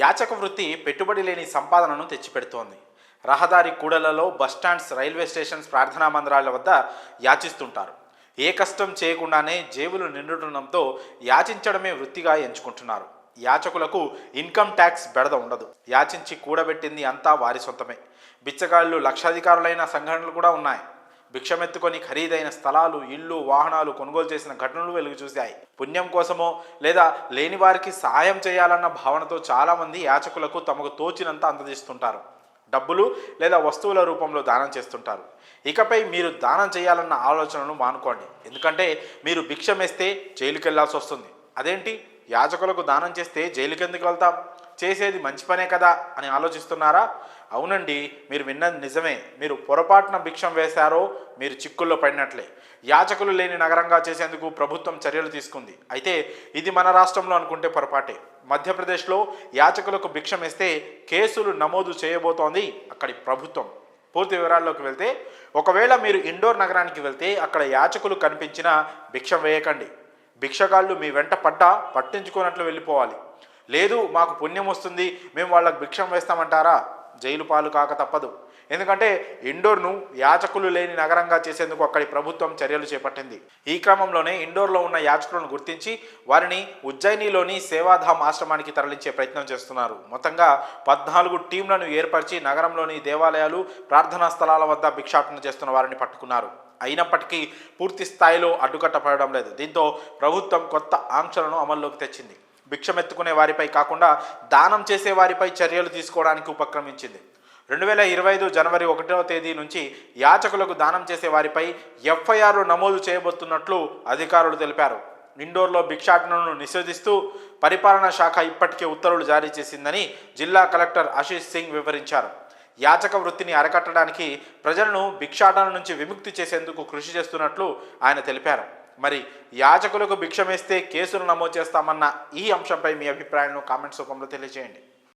యాచక వృత్తి పెట్టుబడి లేని సంపాదనను తెచ్చిపెడుతోంది. రహదారి కూడలలో, బస్టాండ్స్, రైల్వే స్టేషన్స్, ప్రార్థనా మందిరాల వద్ద యాచిస్తుంటారు. ఏ కష్టం చేయకుండానే జేబులు నిండుతుండడంతో యాచించడమే వృత్తిగా ఎంచుకుంటున్నారు. యాచకులకు ఇన్కమ్ ట్యాక్స్ బెడద ఉండదు. యాచించి కూడబెట్టింది అంతా వారి సొంతమే. బిచ్చగాళ్ళు లక్షాధికారులైన సంఘటనలు కూడా ఉన్నాయి. భిక్షమెత్తుకొని ఖరీదైన స్థలాలు, ఇళ్ళు, వాహనాలు కొనుగోలు చేసిన ఘటనలు వెలుగు చూశాయి. పుణ్యం కోసమో లేదా లేని వారికి సహాయం చేయాలన్న భావనతో చాలామంది యాచకులకు తమకు తోచినంత అందజేస్తుంటారు. డబ్బులు లేదా వస్తువుల రూపంలో దానం చేస్తుంటారు. ఇకపై మీరు దానం చేయాలన్న ఆలోచనను మానుకోండి. ఎందుకంటే మీరు భిక్షమేస్తే జైలుకి వెళ్లాల్సి వస్తుంది. అదేంటి, యాచకులకు దానం చేస్తే జైలుకి ఎందుకు వెళ్తాం, చేసేది మంచి పనే కదా అని ఆలోచిస్తున్నారా? అవునండి, మీరు విన్నది నిజమే. మీరు పొరపాటున భిక్షం వేశారో మీరు చిక్కుల్లో పడినట్లే. యాచకులు లేని నగరంగా చేసేందుకు ప్రభుత్వం చర్యలు తీసుకుంది. అయితే ఇది మన రాష్ట్రంలో అనుకుంటే పొరపాటే. మధ్యప్రదేశ్లో యాచకులకు భిక్షం వేస్తే కేసులు నమోదు చేయబోతోంది అక్కడి ప్రభుత్వం. పూర్తి వివరాల్లోకి వెళ్తే, ఒకవేళ మీరు ఇండోర్ నగరానికి వెళ్తే అక్కడ యాచకులు కనిపించినా భిక్షం వేయకండి. భిక్షగాళ్ళు మీ వెంట పడ్డా పట్టించుకున్నట్లు వెళ్ళిపోవాలి. లేదు, మాకు పుణ్యం వస్తుంది, మేము వాళ్ళకు భిక్షం వేస్తామంటారా, జైలు పాలు కాక తప్పదు. ఎందుకంటే ఇండోర్ను యాచకులు లేని నగరంగా చేసేందుకు అక్కడి ప్రభుత్వం చర్యలు చేపట్టింది. ఈ క్రమంలోనే ఇండోర్లో ఉన్న యాచకులను గుర్తించి వారిని ఉజ్జయినిలోని సేవాధామ్ ఆశ్రమానికి తరలించే ప్రయత్నం చేస్తున్నారు. మొత్తంగా 14 టీంలను ఏర్పరిచి నగరంలోని దేవాలయాలు, ప్రార్థనా స్థలాల వద్ద భిక్షాటన చేస్తున్న వారిని పట్టుకున్నారు. అయినప్పటికీ పూర్తి స్థాయిలో అడ్డుకట్టపడడం లేదు. దీంతో ప్రభుత్వం కొత్త ఆంక్షలను అమల్లోకి తెచ్చింది. భిక్షమెత్తుకునే వారిపై కాకుండా దానం చేసే వారిపై చర్యలు తీసుకోవడానికి ఉపక్రమించింది. 2025 జనవరి 1వ తేదీ నుంచి యాచకులకు దానం చేసే వారిపై ఎఫ్ఐఆర్లు నమోదు చేయబోతున్నట్లు అధికారులు తెలిపారు. ఇండోర్లో భిక్షాటనను నిషేధిస్తూ పరిపాలనా శాఖ ఇప్పటికే ఉత్తర్వులు జారీ చేసిందని జిల్లా కలెక్టర్ ఆశీష్ సింగ్ వివరించారు. యాచక వృత్తిని అరికట్టడానికి ప్రజలను భిక్షాటన నుంచి విముక్తి చేసేందుకు కృషి చేస్తున్నట్లు ఆయన తెలిపారు. మరి యాచకులకు భిక్షమేస్తే కేసులు నమోదు చేస్తామన్న ఈ అంశంపై మీ అభిప్రాయాలను కామెంట్స్ రూపంలో తెలియజేయండి.